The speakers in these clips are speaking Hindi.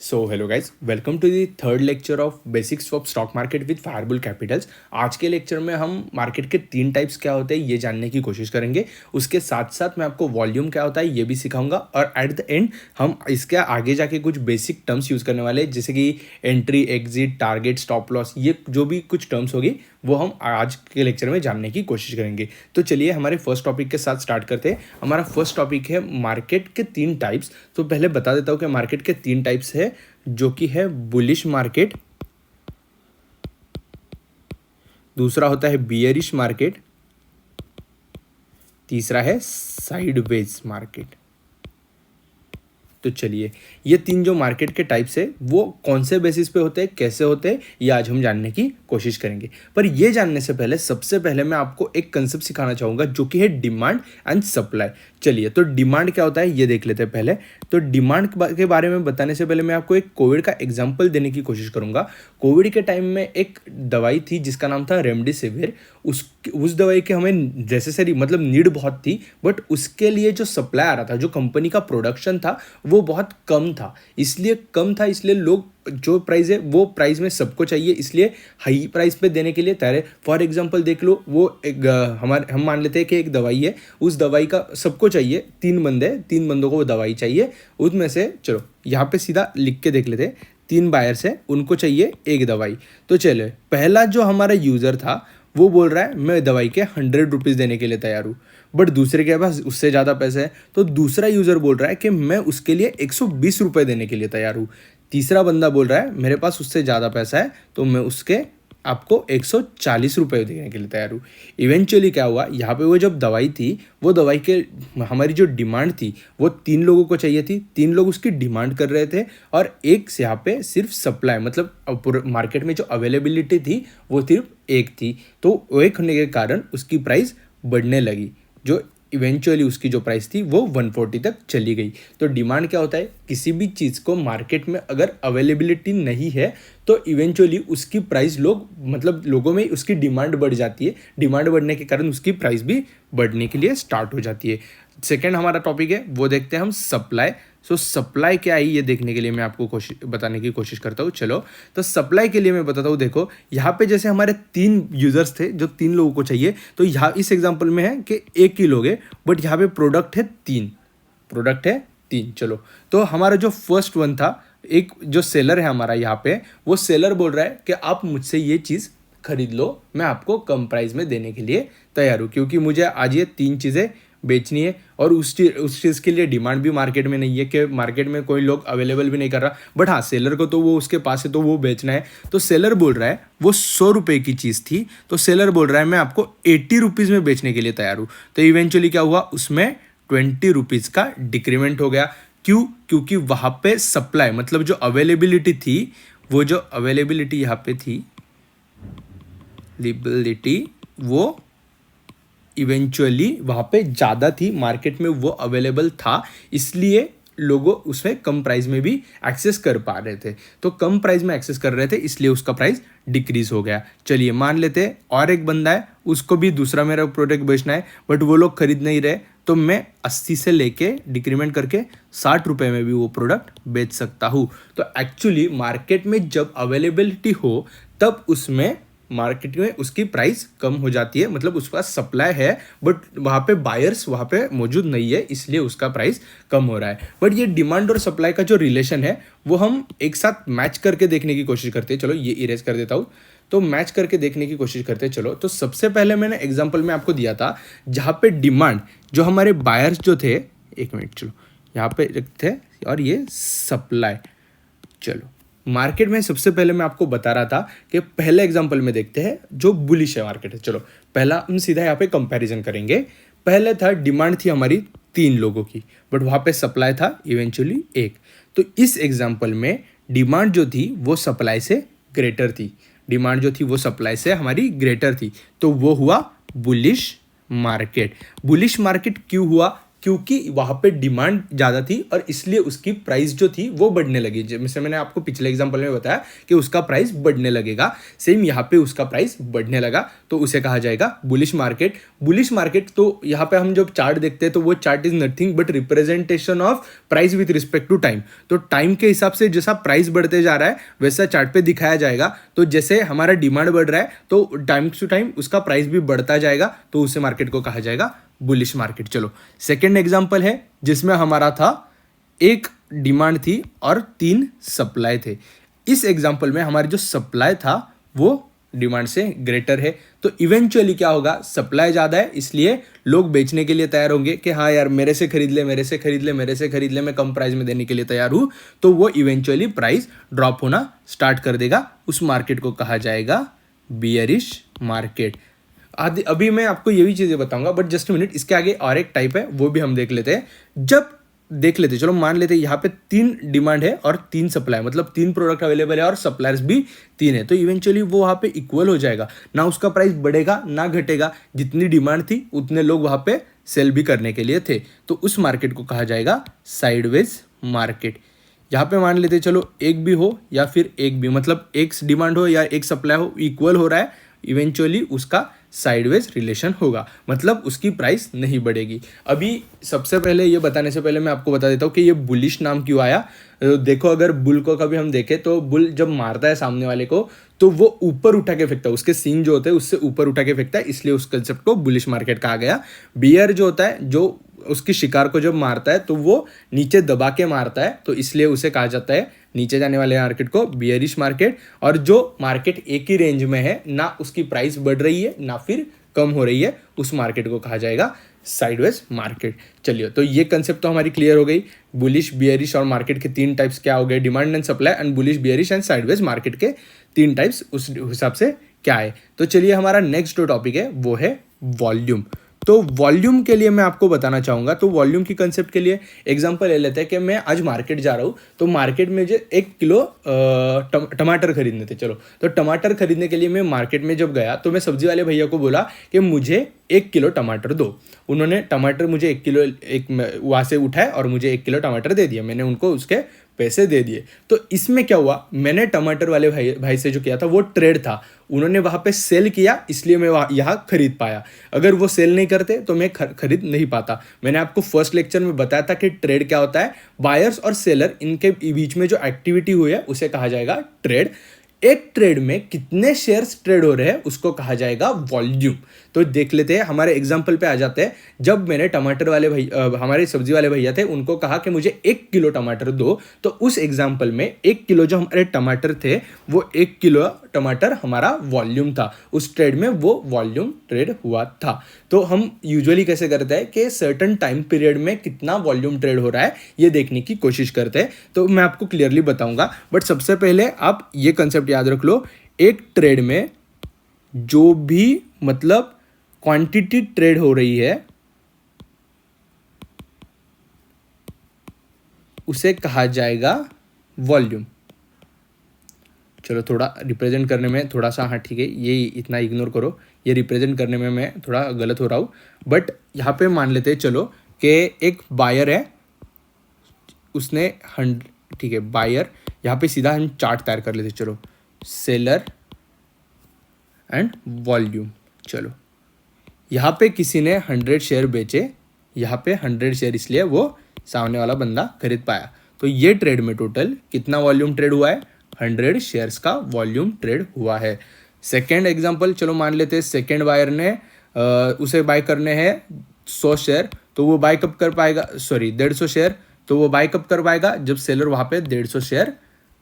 So hello guys, welcome to the third lecture of basics of stock market with Firebull Capitals. आज के लेक्चर में हम मार्केट के 3 टाइप्स क्या होते हैं ये जानने की कोशिश करेंगे। उसके साथ साथ मैं आपको वॉल्यूम क्या होता है ये भी सिखाऊंगा, और एट द एंड हम इसके आगे जाके कुछ बेसिक टर्म्स यूज़ करने वाले हैं, जैसे कि entry, exit, target, stop loss, ये जो भी कुछ टर्म्स होगी वो हम आज के लेक्चर में जानने की कोशिश करेंगे। तो चलिए हमारे फर्स्ट टॉपिक के साथ स्टार्ट करते हैं। हमारा फर्स्ट टॉपिक है मार्केट के 3 टाइप्स। तो पहले बता देता हूँ कि मार्केट के 3 टाइप्स है, जो कि है बुलिश मार्केट, दूसरा होता है बियरिश मार्केट, तीसरा है साइडवेज मार्केट। तो चलिए, ये 3 जो मार्केट के टाइप्स है वो कौन से बेसिस पे होते हैं, कैसे होते हैं, ये आज हम जानने की कोशिश करेंगे। पर ये जानने से पहले सबसे पहले मैं आपको एक कंसेप्ट सिखाना चाहूँगा, जो कि है डिमांड एंड सप्लाई। चलिए, तो डिमांड क्या होता है ये देख लेते हैं पहले। तो डिमांड के बारे में बताने से पहले मैं आपको एक कोविड का एग्जाम्पल देने की कोशिश करूँगा। कोविड के टाइम में एक दवाई थी जिसका नाम था रेमडेसिविर। उस दवाई के हमें नेसेसरी मतलब नीड बहुत थी, बट उसके लिए जो सप्लाई आ रहा था, जो कंपनी का प्रोडक्शन था, वो बहुत कम था। इसलिए लोग जो प्राइस है वो प्राइस में सबको चाहिए, इसलिए हाई प्राइस पे देने के लिए तैयार है। फॉर एग्जांपल देख लो, वो एक हम मान लेते हैं कि एक दवाई है, उस दवाई का सबको चाहिए, 3 बंदों को वो दवाई चाहिए। उसमें से चलो यहाँ पे सीधा लिख के देख लेते हैं, 3 बायर्स है, उनको चाहिए एक दवाई। तो चलो, पहला जो हमारा यूज़र था वो बोल रहा है मैं दवाई के 100 रुपीज़ देने के लिए तैयार हूँ, बट दूसरे के पास उससे ज़्यादा पैसे हैं। तो दूसरा यूज़र बोल रहा है कि मैं उसके लिए 120 रुपये देने के लिए तैयार हूँ। तीसरा बंदा बोल रहा है मेरे पास उससे ज़्यादा पैसा है, तो मैं उसके आपको 140 रुपये देने के लिए तैयार हूँ। इवेंचुअली क्या हुआ, यहाँ पे वो जब दवाई थी, वो दवाई के हमारी जो डिमांड थी वो 3 लोगों को चाहिए थी, 3 लोग उसकी डिमांड कर रहे थे, और एक से यहाँ पे सिर्फ सप्लाई मतलब मार्केट में जो अवेलेबिलिटी थी वो सिर्फ एक थी। तो वो एक होने के कारण उसकी प्राइस बढ़ने लगी, जो इवेंचुअली उसकी जो प्राइस थी वो 140 तक चली गई। तो डिमांड क्या होता है, किसी भी चीज़ को मार्केट में अगर अवेलेबिलिटी नहीं है तो इवेंचुअली उसकी प्राइस लोगों में उसकी डिमांड बढ़ जाती है। डिमांड बढ़ने के कारण उसकी प्राइस भी बढ़ने के लिए स्टार्ट हो जाती है। सेकेंड हमारा टॉपिक है, वो देखते हैं हम सप्लाई। सो सप्लाई क्या है ये देखने के लिए मैं आपको बताने की कोशिश करता हूँ। चलो, तो सप्लाई के लिए मैं बताता हूँ। देखो, यहाँ पे जैसे हमारे 3 यूजर्स थे, जो 3 लोगों को चाहिए, तो यहाँ इस एग्जांपल में है कि एक ही लोग है, बट यहाँ पे प्रोडक्ट है 3। चलो, तो हमारा जो फर्स्ट वन था, एक जो सेलर है हमारा, यहाँ पे वो सेलर बोल रहा है कि आप मुझसे ये चीज़ खरीद लो, मैं आपको कम प्राइस में देने के लिए तैयार हूँ, क्योंकि मुझे आज ये 3 चीज़ें बेचनी है, और उस चीज़ के लिए डिमांड भी मार्केट में नहीं है, कि मार्केट में कोई लोग अवेलेबल भी नहीं कर रहा, बट हाँ सेलर को तो वो उसके पास है तो वो बेचना है। तो सेलर बोल रहा है, वो 100 रुपये की चीज़ थी, तो सेलर बोल रहा है मैं आपको 80 रुपीज़ में बेचने के लिए तैयार हूँ। तो इवेंचुअली क्या हुआ, उसमें 20 रुपीज़ का डिक्रीमेंट हो गया। क्यों? क्योंकि वहाँ पे सप्लाई मतलब जो अवेलेबिलिटी थी, वो जो अवेलेबिलिटी यहाँ पे थी, लिबिलिटी, वो इवेंचुअली वहाँ पे ज़्यादा थी, मार्केट में वो अवेलेबल था, इसलिए लोगों उसमें कम प्राइस में भी एक्सेस कर पा रहे थे। तो कम प्राइस में एक्सेस कर रहे थे, इसलिए उसका प्राइस डिक्रीज हो गया। चलिए मान लेते हैं और एक बंदा है, उसको भी दूसरा मेरा प्रोडक्ट बेचना है, बट वो लोग खरीद नहीं रहे, तो मैं 80 से लेके डिक्रीमेंट करके 60 रुपये में भी वो प्रोडक्ट बेच सकता हूँ। तो एक्चुअली मार्केट में जब अवेलेबिलिटी हो तब उसमें मार्केट में उसकी प्राइस कम हो जाती है, मतलब उसका सप्लाई है बट वहाँ पे बायर्स वहाँ पे मौजूद नहीं है, इसलिए उसका प्राइस कम हो रहा है। बट ये डिमांड और सप्लाई का जो रिलेशन है वो हम एक साथ मैच करके देखने की कोशिश करते हैं। चलो ये इरेज कर देता हूँ, तो मैच करके देखने की कोशिश करते हैं। चलो, तो सबसे पहले मैंने एग्जाम्पल में आपको दिया था जहाँ पे डिमांड जो हमारे बायर्स जो थे, एक मिनट, चलो यहाँ पे रखते हैं, और ये सप्लाई। चलो, मार्केट में सबसे पहले मैं आपको बता रहा था कि पहले एग्जांपल में देखते हैं जो बुलिश है मार्केट है। चलो, पहला हम सीधा यहाँ पे कंपैरिजन करेंगे। पहले था डिमांड थी हमारी 3 लोगों की, बट वहाँ पे सप्लाई था इवेंचुअली 1। तो इस एग्जांपल में डिमांड जो थी वो सप्लाई से ग्रेटर थी, डिमांड जो थी वो सप्लाई से हमारी ग्रेटर थी, तो वो हुआ बुलिश मार्केट। बुलिश मार्केट क्यों हुआ? क्योंकि वहाँ पे डिमांड ज़्यादा थी और इसलिए उसकी प्राइस जो थी वो बढ़ने लगी। जैसे मैंने आपको पिछले एग्जाम्पल में बताया कि उसका प्राइस बढ़ने लगेगा, सेम यहाँ पे उसका प्राइस बढ़ने लगा, तो उसे कहा जाएगा बुलिश मार्केट। बुलिश मार्केट, तो यहाँ पे हम जब चार्ट देखते हैं तो वो chart is nothing but representation of price with respect to time. तो टाइम के हिसाब से जैसा प्राइस बढ़ते जा रहा है वैसा चार्ट पे दिखाया जाएगा। तो जैसे हमारा डिमांड बढ़ रहा है तो टाइम टू टाइम उसका प्राइस भी बढ़ता जाएगा, तो उसे मार्केट को कहा जाएगा बुलिश मार्केट। चलो सेकेंड एग्जाम्पल है जिसमें हमारा था एक डिमांड थी और 3 सप्लाई थे। इस एग्जाम्पल में हमारी जो सप्लाई था वो डिमांड से ग्रेटर है, तो इवेंचुअली क्या होगा, सप्लाई ज़्यादा है इसलिए लोग बेचने के लिए तैयार होंगे कि हाँ यार मेरे से खरीद ले, मेरे से खरीद ले, मेरे से खरीद ले, मैं कम प्राइस में देने के लिए तैयार हूँ। तो वो इवेंचुअली प्राइस ड्रॉप होना स्टार्ट कर देगा। उस मार्केट को कहा जाएगा बियरिश मार्केट। आदि अभी मैं आपको ये भी चीज़ें बताऊंगा, बट जस्ट मिनट, इसके आगे और एक टाइप है वो भी हम देख लेते हैं। जब देख लेते, चलो मान लेते हैं यहाँ पे 3 डिमांड है और 3 सप्लाई, मतलब 3 प्रोडक्ट अवेलेबल है और सप्लायर्स भी 3 है, तो इवेंचुअली वो वहाँ पे इक्वल हो जाएगा ना, उसका प्राइस बढ़ेगा ना घटेगा। जितनी डिमांड थी उतने लोग वहाँ पे सेल भी करने के लिए थे, तो उस मार्केट को कहा जाएगा साइडवेज मार्केट। यहाँ पे मान लेते चलो एक भी हो या फिर एक भी, मतलब एक डिमांड हो या एक सप्लाई हो, इक्वल हो रहा है, इवेंचुअली उसका साइडवेज रिलेशन होगा, मतलब उसकी प्राइस नहीं बढ़ेगी। अभी सबसे पहले ये बताने से पहले मैं आपको बता देता हूँ कि ये बुलिश नाम क्यों आया। देखो अगर बुल को कभी हम देखें तो बुल जब मारता है सामने वाले को तो वो ऊपर उठा के फेंकता है, उसके सींग जो होते हैं उससे ऊपर उठा के फेंकता है, इसलिए उस कंसेप्ट को बुलिश मार्केट कहा गया। बियर जो होता है, जो उसकी शिकार को जब मारता है तो वो नीचे दबा के मारता है, तो इसलिए उसे कहा जाता है नीचे जाने वाले मार्केट को बियरिश मार्केट। और जो मार्केट एक ही रेंज में है, ना उसकी प्राइस बढ़ रही है ना फिर कम हो रही है, उस मार्केट को कहा जाएगा साइडवेज मार्केट। चलिए, तो ये कंसेप्ट तो हमारी क्लियर हो गई। बुलिश, बियरिश और मार्केट के 3 टाइप्स क्या हो गए, demand and supply, and bullish, bearish and sideways market के 3 टाइप्स उस हिसाब से क्या है। तो चलिए हमारा नेक्स्ट जो टॉपिक है वो है वॉल्यूम। तो वॉल्यूम के लिए मैं आपको बताना चाहूँगा, तो वॉल्यूम की कंसेप्ट के लिए एग्जांपल ले लेते हैं कि मैं आज मार्केट जा रहा हूँ, तो मार्केट में जो 1 किलो टमाटर खरीदने थे। चलो, तो टमाटर खरीदने के लिए मैं मार्केट में जब गया तो मैं सब्जी वाले भैया को बोला कि मुझे 1 किलो टमाटर दो। उन्होंने टमाटर मुझे 1 किलो वहाँ से उठाए और मुझे 1 किलो टमाटर दे दिया। मैंने उनको उसके पैसे दे दिए। तो इसमें क्या हुआ, मैंने टमाटर वाले भाई से जो किया था वो ट्रेड था, उन्होंने वहाँ पे सेल किया, इसलिए मैं यहाँ खरीद पाया। अगर वो सेल नहीं करते तो मैं खरीद नहीं पाता। मैंने आपको फर्स्ट लेक्चर में बताया था कि ट्रेड क्या होता है, बायर्स और सेलर इनके बीच में जो एक्टिविटी हुई है उसे कहा जाएगा ट्रेड। एक ट्रेड में कितने शेयर्स ट्रेड हो रहे हैं उसको कहा जाएगा वॉल्यूम। तो देख लेते हैं, हमारे एग्जाम्पल पे आ जाते हैं। जब मैंने टमाटर वाले हमारे सब्जी वाले भैया थे, उनको कहा कि मुझे 1 किलो टमाटर दो, तो उस एग्जाम्पल में 1 किलो जो हमारे टमाटर थे वो 1 किलो टमाटर हमारा वॉल्यूम था। उस ट्रेड में वो वॉल्यूम ट्रेड हुआ था। तो हम यूजुअली कैसे करते हैं कि सर्टन टाइम पीरियड में कितना वॉल्यूम ट्रेड हो रहा है ये देखने की कोशिश करते हैं। तो मैं आपको क्लियरली बताऊंगा, बट सबसे पहले आप ये कंसेप्ट याद रख लो, एक ट्रेड में जो भी मतलब क्वांटिटी ट्रेड हो रही है उसे कहा जाएगा वॉल्यूम। चलो, थोड़ा रिप्रेजेंट करने में थोड़ा सा, हाँ ठीक है, ये इतना इग्नोर करो, ये रिप्रेजेंट करने में मैं थोड़ा गलत हो रहा हूँ। बट यहाँ पे मान लेते हैं चलो कि एक बायर है, उसने 100, ठीक है, बायर, यहाँ पे सीधा हम चार्ट तैयार कर लेते, चलो, सेलर एंड वॉल्यूम। चलो, यहाँ पे किसी ने 100 शेयर बेचे, यहाँ पे 100 शेयर, इसलिए वो सामने वाला बंदा खरीद पाया। तो ये ट्रेड में टोटल कितना वॉल्यूम ट्रेड हुआ है, 100 शेयर्स का वॉल्यूम ट्रेड हुआ है। सेकेंड एग्जांपल चलो मान लेते हैं, सेकेंड बायर ने उसे बाय करने हैं 100 शेयर, तो वो बाय कब कर पाएगा, सॉरी 150 शेयर, तो वो बाय कब कर पाएगा जब सेलर वहाँ पे 150 शेयर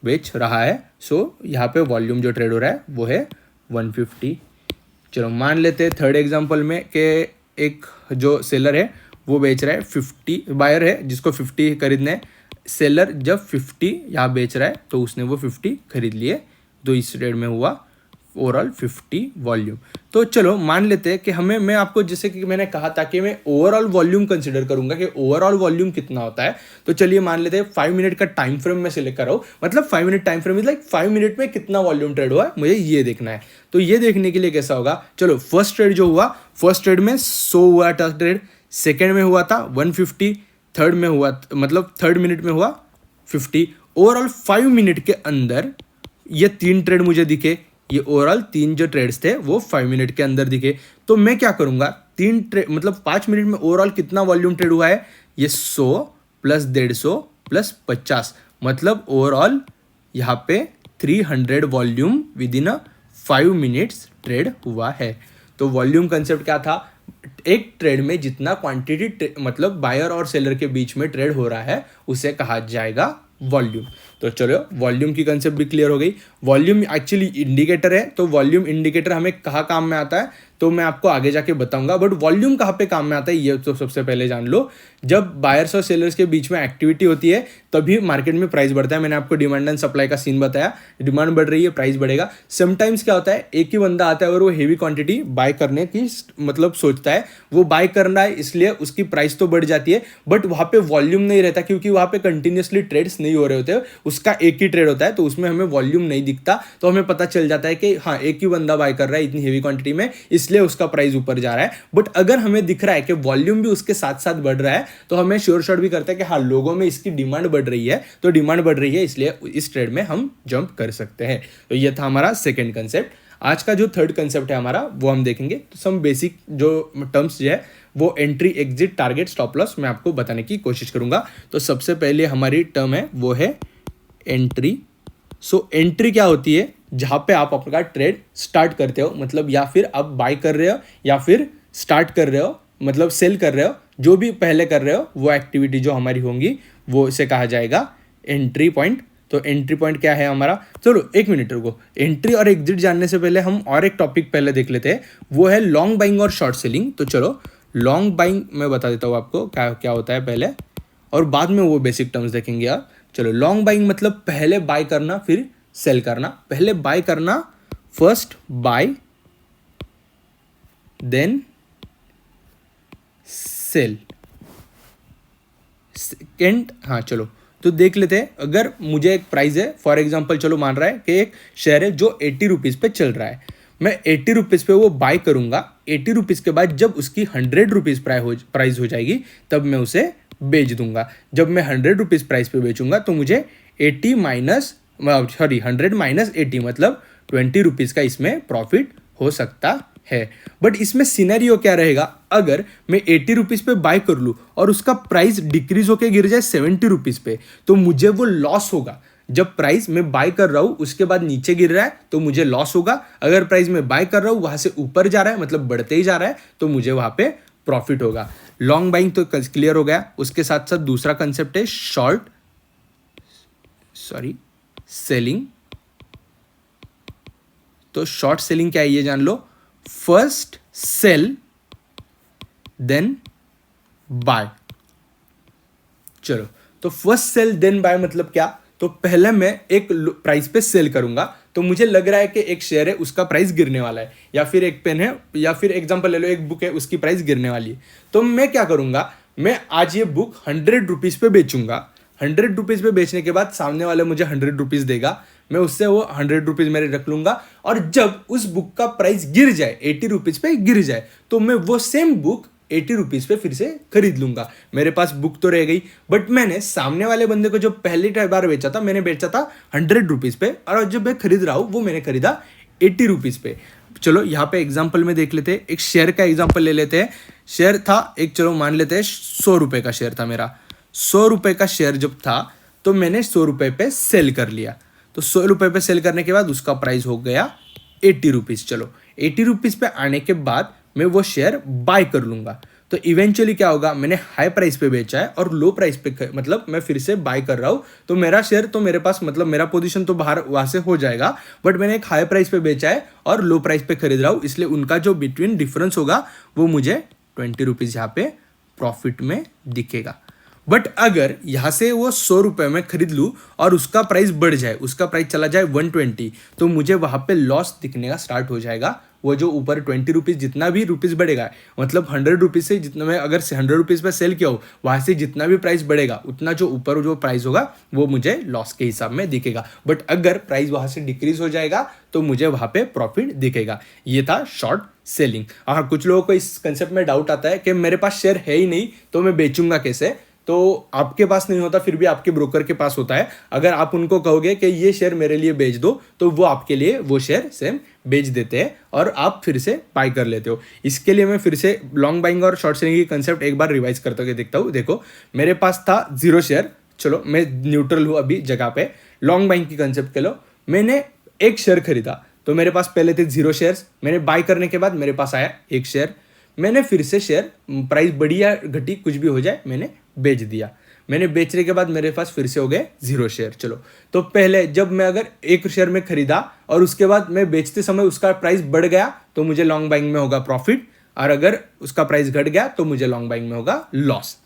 बेच रहा है। सो यहाँ पे वॉल्यूम जो ट्रेड हो रहा है वो है 150। चलो मान लेते हैं थर्ड एग्जांपल में कि एक जो सेलर है वो बेच रहा है 50, बायर है जिसको 50 खरीदने, सेलर जब 50 यहाँ बेच रहा है तो उसने वो 50 खरीद लिए, तो इस ट्रेड में हुआ ओवरऑल 50 वॉल्यूम। तो चलो मान लेते हैं कि हमें, मैं आपको जैसे कि मैंने कहा था कि मैं ओवरऑल वॉल्यूम कंसिडर करूंगा कि ओवरऑल वॉल्यूम कितना होता है। तो चलिए मान लेते हैं 5 मिनट का टाइम फ्रेम मैं सिलेक्ट कर रहा हूँ, मतलब 5 minute time frame, like 5 minute में कितना वॉल्यूम ट्रेड हुआ है मुझे ये देखना है। तो ये देखने के लिए कैसा होगा, चलो फर्स्ट ट्रेड जो हुआ, फर्स्ट ट्रेड में 100 हुआ था ट्रेड, सेकेंड में हुआ था 150, थर्ड में हुआ मतलब थर्ड मिनट में हुआ 50। ओवरऑल 5 मिनट के अंदर ये 3 ट्रेड मुझे दिखे, ये ओवरऑल 3 जो ट्रेड्स थे वो 5 मिनट के अंदर दिखे। तो मैं क्या करूँगा, 3 ट्रेड मतलब 5 मिनट में ओवरऑल कितना वॉल्यूम ट्रेड हुआ है, ये 100 प्लस 150 प्लस 50, मतलब ओवरऑल यहाँ पे 300 volume with in 5 minutes trade हुआ है। तो वॉल्यूम कंसेप्ट क्या था, एक ट्रेड में जितना क्वांटिटी मतलब बायर और सेलर के बीच में ट्रेड हो रहा है उसे कहा जाएगा वॉल्यूम। तो चलो वॉल्यूम की कंसेप्ट भी क्लियर हो गई। वॉल्यूम एक्चुअली इंडिकेटर है, तो वॉल्यूम इंडिकेटर हमें कहाँ काम में आता है तो मैं आपको आगे जाके बताऊंगा, बट वॉल्यूम कहाँ पे काम में आता है ये तो सबसे पहले जान लो। जब बायर्स और सेलर्स के बीच में एक्टिविटी होती है तभी मार्केट में प्राइस बढ़ता है। मैंने आपको डिमांड एंड सप्लाई का सीन बताया, डिमांड बढ़ रही है प्राइस बढ़ेगा। समटाइम्स क्या होता है, एक ही बंदा आता है और वो हेवी क्वांटिटी बाय करने की मतलब सोचता है, वो बाय करना है इसलिए उसकी प्राइस तो बढ़ जाती है, बट वहाँ पे वॉल्यूम नहीं रहता क्योंकि वहाँ पे कंटिन्यूसली ट्रेड्स नहीं हो रहे होते, उसका एक ही ट्रेड होता है, तो उसमें हमें वॉल्यूम नहीं दिखता। तो हमें पता चल जाता है कि हाँ एक ही बंदा बाय कर रहा है इतनी हेवी क्वांटिटी में, इसलिए उसका प्राइस ऊपर जा रहा है। बट अगर हमें दिख रहा है कि वॉल्यूम भी उसके साथ साथ बढ़ रहा है तो हमें श्योर शॉट भी करता है कि हाँ लोगों में इसकी डिमांड बढ़ रही है, तो डिमांड बढ़ रही है इसलिए इस ट्रेड में हम जंप कर सकते हैं। तो ये था हमारा सेकेंड कंसेप्ट। आज का जो थर्ड कंसेप्ट है हमारा वो हम देखेंगे। तो सम बेसिक जो टर्म्स जो है वो entry, exit, target, stop loss मैं आपको बताने की कोशिश करूंगा। तो सबसे पहले हमारी टर्म है वो है एंट्री। सो एंट्री क्या होती है, जहां पे आप अपना ट्रेड स्टार्ट करते हो, मतलब या फिर आप बाय कर रहे हो या फिर स्टार्ट कर रहे हो, मतलब सेल कर रहे हो, जो भी पहले कर रहे हो वो एक्टिविटी जो हमारी होंगी वो इसे कहा जाएगा एंट्री पॉइंट। तो एंट्री पॉइंट क्या है हमारा, चलो एक मिनट रुको। एंट्री और एग्जिट जानने से पहले हम और एक टॉपिक पहले देख लेते हैं, वो है लॉन्ग बाइंग और शॉर्ट सेलिंग। तो चलो लॉन्ग बाइंग मैं बता देता हूँ आपको क्या क्या होता है पहले, और बाद में वो बेसिक टर्म्स देखेंगे आप। चलो लॉन्ग बाइंग मतलब पहले बाय करना फिर सेल करना। पहले बाय करना, first buy then sell. Second, हाँ चलो तो देख लेते हैं। अगर मुझे एक प्राइस है, फॉर एग्जांपल चलो मान रहा है कि एक शेयर है जो 80 रुपीज़ पे चल रहा है, मैं 80 रुपीज़ पे वो बाय करूंगा। 80 रुपीज़ के बाद जब उसकी 100 रुपीज़ प्राइस हो जाएगी तब मैं उसे बेच दूंगा। जब मैं 100 रुपीज़ प्राइस पे बेचूंगा तो मुझे 100 माइनस 80 मतलब 20 रुपीज़ का इसमें प्रॉफिट हो सकता है। बट इसमें सिनेरियो क्या रहेगा, अगर मैं 80 रुपीज़ पे बाय कर लूँ और उसका प्राइस डिक्रीज होकर गिर जाए 70 रुपीज़ पे, तो मुझे वो लॉस होगा। जब प्राइस मैं बाय कर रहा हूँ उसके बाद नीचे गिर रहा है तो मुझे लॉस होगा। अगर प्राइस मैं बाय कर रहा हूँ वहां से ऊपर जा रहा है मतलब बढ़ते ही जा रहा है तो मुझे वहां पे प्रॉफिट होगा। लॉन्ग बाइंग तो क्लियर हो गया। उसके साथ साथ दूसरा कंसेप्ट है सेलिंग। तो शॉर्ट सेलिंग क्या है ये जान लो, फर्स्ट सेल देन बाय। चलो तो फर्स्ट सेल देन बाय मतलब क्या, तो पहले मैं एक प्राइस पे सेल करूंगा, तो मुझे लग रहा है कि एक शेयर है उसका प्राइस गिरने वाला है, या फिर एक पेन है, या फिर एग्जांपल ले लो एक बुक है उसकी प्राइस गिरने वाली है, तो मैं क्या करूंगा, मैं आज ये बुक 100 रुपीज़ पे बेचूंगा। 100 रुपीज़ पे बेचने के बाद सामने वाले मुझे 100 रुपीज़ देगा, मैं उससे वो 100 रुपीज़ मेरे रख लूंगा, और जब उस बुक का प्राइस गिर जाए 80 रुपीज़ पे गिर जाए तो मैं वो सेम बुक 80 रुपीज़ पे फिर से खरीद लूंगा। मेरे पास बुक तो रह गई, बट मैंने सामने वाले बंदे को जो पहली बार बेचा था मैंने बेचा था 100 रुपीज़ पे, और जब मैं खरीद रहा हूँ वो मैंने खरीदा 80 रुपीज़ पे। चलो यहाँ पे एग्जाम्पल में देख लेते हैं, एक शेयर का एग्जाम्पल ले लेते हैं। शेयर था एक, चलो मान लेते हैं 100 रुपये का शेयर था मेरा। 100 रुपये का शेयर जब था तो मैंने 100 रुपये पे सेल कर लिया। तो 100 रुपये पे सेल करने के बाद उसका प्राइस हो गया 80 रुपीज़। चलो 80 रुपीज़ पे आने के बाद मैं वो शेयर बाय कर लूँगा। तो इवेंचुअली क्या होगा, मैंने हाई प्राइस पे बेचा है और लो प्राइस पे मतलब मैं फिर से बाय कर रहा हूँ, तो मेरा शेयर तो मेरे पास मतलब मेरा पोजीशन तो बाहर वहाँ से हो जाएगा, बट मैंने एक हाई प्राइस पे बेचा है और लो प्राइस पे खरीद रहा हूँ, इसलिए उनका जो बिटवीन डिफरेंस होगा वो मुझे 20 रुपीज़ यहाँ पे प्रॉफिट में दिखेगा। बट अगर यहाँ से वो 100 रुपये में खरीद लूँ और उसका प्राइस बढ़ जाए, उसका प्राइस चला जाए 120, तो मुझे वहाँ पे लॉस दिखने का स्टार्ट हो जाएगा। वो जो ऊपर 20 रुपीज़ जितना भी रुपीज़ बढ़ेगा, मतलब 100 रुपीज़ से जितना मैं अगर 100 रुपीज़ पे सेल किया हो वहाँ से जितना भी प्राइस बढ़ेगा उतना जो ऊपर जो प्राइस होगा वो मुझे लॉस के हिसाब में दिखेगा। बट अगर प्राइस वहाँ से डिक्रीज हो जाएगा तो मुझे वहाँ पे प्रॉफिट दिखेगा। ये था शॉर्ट सेलिंग। हाँ, कुछ लोगों को इस कंसेप्ट में डाउट आता है कि मेरे पास शेयर है ही नहीं तो मैं बेचूंगा कैसे। तो आपके पास नहीं होता फिर भी आपके ब्रोकर के पास होता है। अगर आप उनको कहोगे कि ये शेयर मेरे लिए बेच दो तो वो आपके लिए वो शेयर सेम बेच देते हैं और आप फिर से बाय कर लेते हो। इसके लिए मैं फिर से लॉन्ग बाइंग और शॉर्ट सेलिंग की कंसेप्ट एक बार रिवाइज करते हुए देखता हूँ। देखो, मेरे पास था 0 शेयर, चलो मैं न्यूट्रल हूँ अभी जगह पे। लॉन्ग बाइंग की कंसेप्ट के लो, मैंने 1 शेयर खरीदा तो मेरे पास पहले थे 0 शेयर्स। मैंने बाय करने के बाद मेरे पास आया 1 शेयर। मैंने फिर से शेयर, प्राइस बढ़ी या घटी कुछ भी हो जाए, मैंने बेच दिया। मैंने बेचने के बाद मेरे पास फिर से हो गए 0 शेयर। चलो, तो पहले जब मैं अगर 1 शेयर में खरीदा और उसके बाद मैं बेचते समय उसका प्राइस बढ़ गया तो मुझे लॉन्ग बाइंग में होगा प्रॉफिट, और अगर उसका प्राइस घट गया तो मुझे लॉन्ग बाइंग में होगा लॉस।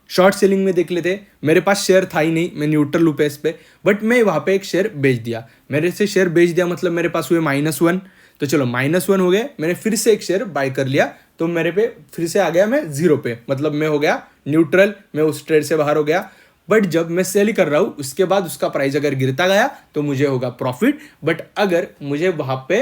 शॉर्ट सेलिंग में देख लेते, मेरे पास शेयर था ही नहीं, मैं न्यूट्रल हूँ इस पे, बट मैं वहाँ पे एक शेयर बेच दिया। मेरे से शेयर बेच दिया मतलब मेरे पास हुए -1। तो चलो -1 हो गए, मैंने फिर से 1 शेयर बाय कर लिया तो मेरे पे फिर से आ गया मैं 0 पे, मतलब मैं हो गया न्यूट्रल, मैं उस ट्रेड से बाहर हो गया। बट जब मैं सेल कर रहा हूँ उसके बाद उसका प्राइस अगर गिरता गया तो मुझे होगा प्रॉफिट। बट अगर मुझे वहाँ पे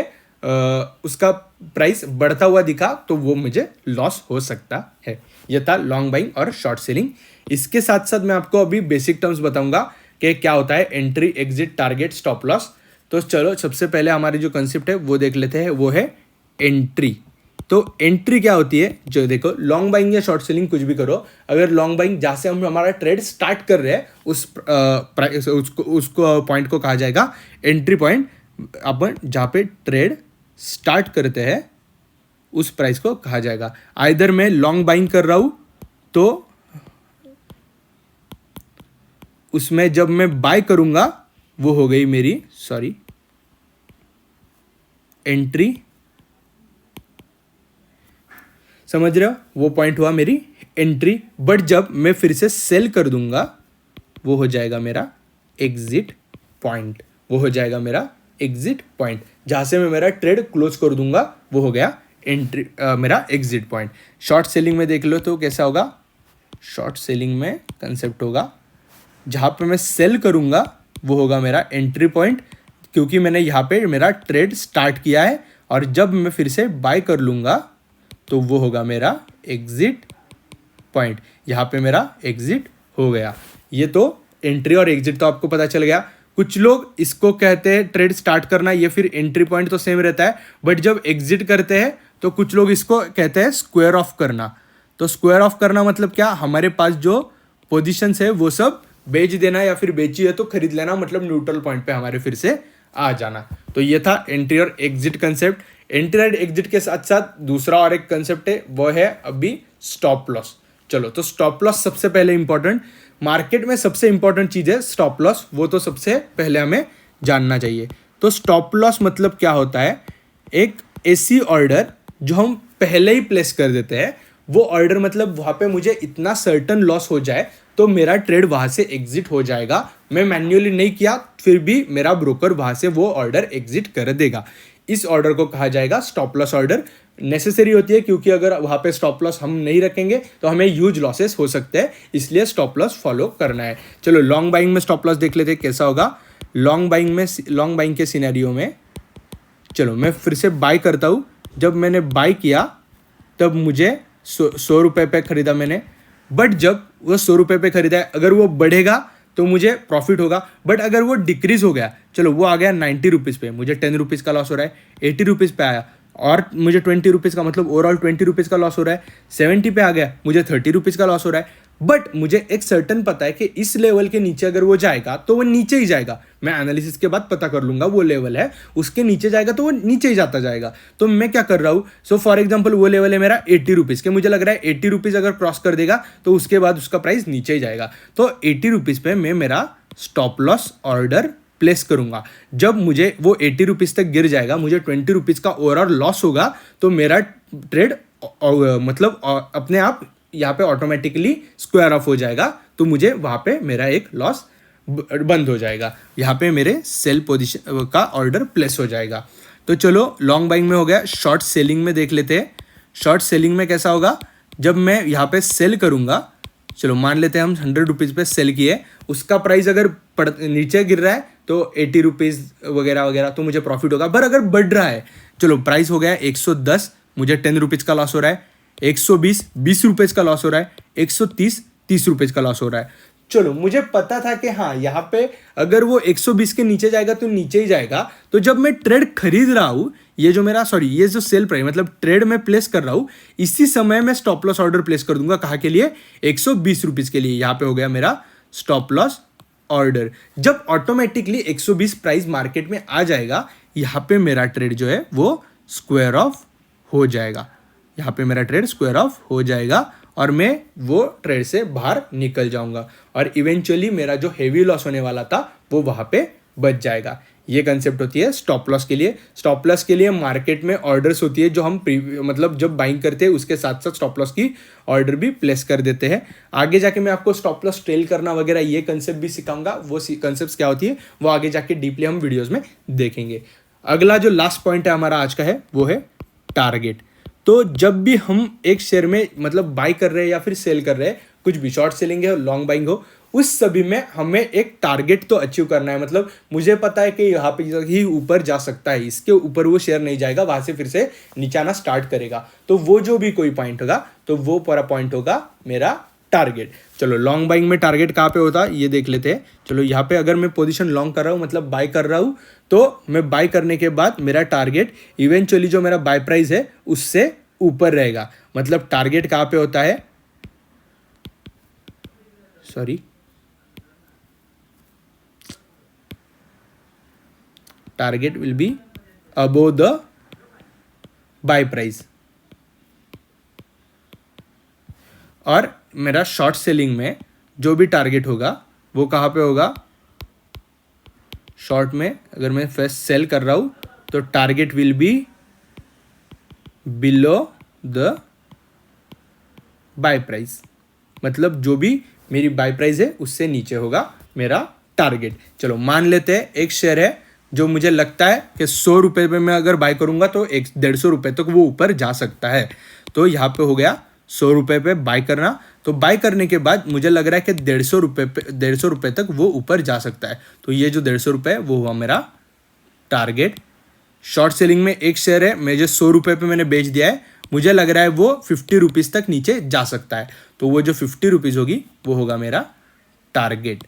उसका प्राइस बढ़ता हुआ दिखा तो वो मुझे लॉस हो सकता है। यह था लॉन्ग बाइंग और शॉर्ट सेलिंग। इसके साथ साथ मैं आपको अभी बेसिक टर्म्स बताऊंगा कि क्या होता है entry, exit, target, stop loss. तो चलो सबसे पहले हमारी जो कंसेप्ट है वो देख लेते हैं, वो है एंट्री। तो एंट्री क्या होती है, जो देखो लॉन्ग बाइंग या शॉर्ट सेलिंग कुछ भी करो, अगर लॉन्ग बाइंग जहाँ से हम हमारा ट्रेड स्टार्ट कर रहे हैं उसको पॉइंट को कहा जाएगा एंट्री पॉइंट। अपन जहाँ पे ट्रेड स्टार्ट करते हैं उस प्राइस को कहा जाएगा। आइदर मैं लॉन्ग बाइंग कर रहा हूं तो उसमें जब मैं बाय करूंगा वो हो गई मेरी एंट्री, समझ रहे हो, वो पॉइंट हुआ मेरी एंट्री। बट जब मैं फिर से सेल कर दूंगा वो हो जाएगा मेरा एग्जिट पॉइंट, वो हो जाएगा मेरा एग्जिट पॉइंट। जहां से मैं मेरा ट्रेड क्लोज कर दूंगा वो हो गया एंट्री, मेरा एग्जिट पॉइंट। शॉर्ट सेलिंग में देख लो तो कैसा होगा, शॉर्ट सेलिंग में कंसेप्ट होगा जहां पे मैं सेल करूंगा वो होगा मेरा एंट्री पॉइंट, क्योंकि मैंने यहाँ पे मेरा ट्रेड स्टार्ट किया है। और जब मैं फिर से बाय कर लूंगा तो वो होगा मेरा एग्जिट पॉइंट, यहाँ पे मेरा एग्जिट हो गया। ये तो एंट्री और एग्जिट तो आपको पता चल गया। कुछ लोग इसको कहते हैं ट्रेड स्टार्ट करना, ये फिर एंट्री पॉइंट तो सेम रहता है, बट जब एग्जिट करते हैं तो कुछ लोग इसको कहते हैं स्क्वायर ऑफ करना। तो स्क्वायर ऑफ करना मतलब क्या, हमारे पास जो पोजीशंस है वो सब बेच देना, या फिर बेची है तो खरीद लेना, मतलब न्यूट्रल पॉइंट पे हमारे फिर से आ जाना। तो ये था एंट्री और एग्जिट कंसेप्ट। एंट्री और एग्जिट के साथ साथ दूसरा और एक कंसेप्ट है वो है अभी स्टॉप लॉस। चलो, तो स्टॉप लॉस सबसे पहले इंपॉर्टेंट, मार्केट में सबसे इंपॉर्टेंट चीज है स्टॉप लॉस, वो तो सबसे पहले हमें जानना चाहिए। तो स्टॉप लॉस मतलब क्या होता है, एक ऐसी ऑर्डर जो हम पहले ही प्लेस कर देते हैं, वो ऑर्डर मतलब वहाँ पे मुझे इतना सर्टन लॉस हो जाए तो मेरा ट्रेड वहाँ से एग्जिट हो जाएगा। मैं मैन्युअली नहीं किया फिर भी मेरा ब्रोकर वहाँ से वो ऑर्डर एग्जिट कर देगा। इस ऑर्डर को कहा जाएगा स्टॉप लॉस ऑर्डर। नेसेसरी होती है क्योंकि अगर वहाँ पे स्टॉप लॉस हम नहीं रखेंगे तो हमें ह्यूज लॉसेस हो सकते हैं, इसलिए स्टॉप लॉस फॉलो करना है। चलो लॉन्ग बाइंग में स्टॉप लॉस देख लेते हैं कैसा होगा। लॉन्ग बाइंग के सिनेरियो में चलो मैं फिर से बाय करता हूँ। जब मैंने बाय किया तब मुझे 100 रुपये पे खरीदा मैंने, बट जब वो 100 रुपये पे खरीदा है, अगर वो बढ़ेगा तो मुझे प्रॉफिट होगा। बट अगर वो डिक्रीज हो गया, चलो वो आ गया 90 रुपीज़ पे, मुझे 10 रुपीज़ का लॉस हो रहा है। 80 रुपीज़ पे आया और मुझे 20 रुपीज़ का, मतलब ओवरऑल 20 रुपीज़ का लॉस हो रहा है। 70 पे आ गया, मुझे 30 रुपीज़ का लॉस हो रहा है। बट मुझे एक सर्टन पता है कि इस लेवल के नीचे अगर वो जाएगा तो वो नीचे ही जाएगा। मैं एनालिसिस के बाद पता कर लूंगा वो लेवल है, उसके नीचे जाएगा तो वो नीचे ही जाता जाएगा। तो मैं क्या कर रहा हूँ, सो फॉर एग्जाम्पल वो लेवल है मेरा 80 रुपीज़ के, मुझे लग रहा है 80 रुपीज़ अगर क्रॉस कर देगा तो उसके बाद उसका प्राइस नीचे ही जाएगा। तो 80 रुपीज़ पे मैं मेरा स्टॉप लॉस ऑर्डर प्लेस करूंगा। जब मुझे वो 80 रुपीज़ तक गिर जाएगा, मुझे 20 रुपीज़ का ओवरऑल लॉस होगा, तो मेरा ट्रेड मतलब अपने आप यहाँ पे ऑटोमेटिकली स्क्वायर ऑफ हो जाएगा। तो मुझे वहाँ पे मेरा एक लॉस बंद हो जाएगा, यहाँ पे मेरे सेल पोजीशन का ऑर्डर प्लेस हो जाएगा। तो चलो लॉन्ग बाइंग में हो गया। शॉर्ट सेलिंग में देख लेते हैं। शॉर्ट सेलिंग में कैसा होगा, जब मैं यहाँ पे सेल करूँगा, चलो मान लेते हैं हम 100 रुपीज़ पे सेल किए, उसका प्राइस अगर नीचे गिर रहा है तो 80 रुपीज़ वगैरह वगैरह तो मुझे प्रॉफिट होगा। पर अगर बढ़ रहा है, चलो प्राइस हो गया 110, मुझे 10 रुपीज़ का लॉस हो रहा है, 120 20 रुपीज़ का लॉस हो रहा है, 130 30 रुपीज़ का लॉस हो रहा है। चलो मुझे पता था कि हाँ यहाँ पे अगर वो 120 के नीचे जाएगा तो नीचे ही जाएगा। तो जब मैं ट्रेड खरीद रहा हूँ, ये जो सेल प्राइस मतलब ट्रेड में प्लेस कर रहा हूँ, इसी समय मैं स्टॉप लॉस ऑर्डर प्लेस कर दूंगा। कहाँ के लिए? 120 रुपीज़ के लिए। यहाँ पे हो गया मेरा स्टॉप लॉस ऑर्डर। जब ऑटोमेटिकली 120 प्राइस मार्केट में आ जाएगा, यहाँ पे मेरा ट्रेड जो है वो स्क्वायर ऑफ हो जाएगा। यहाँ पे मेरा ट्रेड स्क्वायर ऑफ हो जाएगा और मैं वो ट्रेड से बाहर निकल जाऊंगा और इवेंचुअली मेरा जो हेवी लॉस होने वाला था वो वहाँ पे बच जाएगा। ये कंसेप्ट होती है स्टॉप लॉस के लिए। स्टॉप लॉस के लिए मार्केट में ऑर्डर्स होती है जो हम मतलब जब बाइंग करते हैं उसके साथ साथ स्टॉप लॉस की ऑर्डर भी प्लेस कर देते हैं। आगे जाके मैं आपको स्टॉप लॉस ट्रेल करना वगैरह ये कंसेप्ट भी सिखाऊंगा। वो कंसेप्ट क्या होती है वो आगे जाके डीपली हम वीडियोज में देखेंगे। अगला जो लास्ट पॉइंट है हमारा आज का है वो है टारगेट। तो जब भी हम एक शेयर में मतलब बाई कर रहे हैं या फिर सेल कर रहे हैं, कुछ भी शॉर्ट सेलिंग है लॉन्ग बाइंग हो, उस सभी में हमें एक टारगेट तो अचीव करना है। मतलब मुझे पता है कि यहाँ पे ही ऊपर जा सकता है, इसके ऊपर वो शेयर नहीं जाएगा, वहां से फिर से नीचे आना स्टार्ट करेगा। तो वो जो भी कोई पॉइंट होगा तो वो पूरा पॉइंट होगा मेरा टारगेट। चलो लॉन्ग बाइंग में टारगेट कहाँ पे होता है ये देख लेते हैं। चलो यहाँ पे अगर मैं पोजीशन लॉन्ग कर रहा हूँ मतलब बाय कर रहा हूँ, तो मैं बाय करने के बाद मेरा टारगेट इवेंचुअली जो मेरा बाय प्राइस है उससे ऊपर रहेगा। मतलब टारगेट कहाँ पे होता है, target will be above the buy price. और मेरा शॉर्ट सेलिंग में जो भी टारगेट होगा वो कहाँ पे होगा, शॉर्ट में अगर मैं फर्स्ट सेल कर रहा हूं तो target will be below the buy price. मतलब जो भी मेरी बाय प्राइस है उससे नीचे होगा मेरा टारगेट। चलो मान लेते हैं एक शेयर है जो मुझे लगता है कि 100 रुपये में मैं अगर बाय करूंगा तो 150 रुपये तक वो ऊपर जा सकता है। तो यहाँ पे हो गया 100 रुपये पे बाय करना। तो बाय करने के बाद मुझे लग रहा है कि 150 रुपये तक वो ऊपर जा सकता है। तो ये जो 150 रुपये है वो हुआ मेरा टारगेट। शॉर्ट सेलिंग में एक शेयर है, मैं जो 100 रुपये पे मैंने बेच दिया है, मुझे लग रहा है वो 50 रुपीज़ तक नीचे जा सकता है। तो वो जो 50 रुपीज़ होगी वो होगा मेरा टारगेट।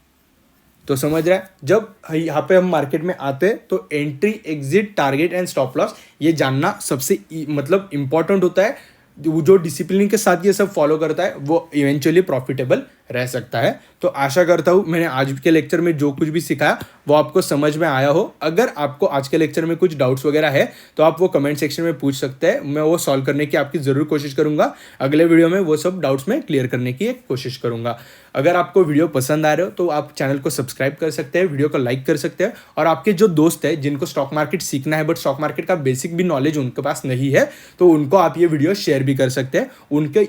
तो समझ रहा है, जब यहाँ पे हम मार्केट में आते हैं तो entry exit target and stop loss ये जानना सबसे मतलब इंपॉर्टेंट होता है। जो डिसिप्लिन के साथ ये सब फॉलो करता है वो इवेंचुअली प्रॉफिटेबल रह सकता है। तो आशा करता हूँ मैंने आज के लेक्चर में जो कुछ भी सिखाया वो आपको समझ में आया हो। अगर आपको आज के लेक्चर में कुछ डाउट्स वगैरह है तो आप वो कमेंट सेक्शन में पूछ सकते हैं, मैं वो सॉल्व करने की आपकी ज़रूर कोशिश करूँगा। अगले वीडियो में वो सब डाउट्स में क्लियर करने की एक कोशिश करूँगा। अगर आपको वीडियो पसंद आ रहे हो तो आप चैनल को सब्सक्राइब कर सकते हैं, वीडियो को लाइक कर सकते हैं। और आपके जो दोस्त हैं जिनको स्टॉक मार्केट सीखना है बट स्टॉक मार्केट का बेसिक भी नॉलेज उनके पास नहीं है, तो उनको आप ये वीडियो शेयर भी कर सकते हैं।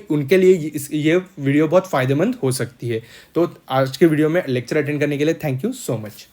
उनके लिए ये वीडियो बहुत फ़ायदेमंद हो सकती है। तो आज के वीडियो में लेक्चर अटेंड करने के लिए थैंक यू सो मच।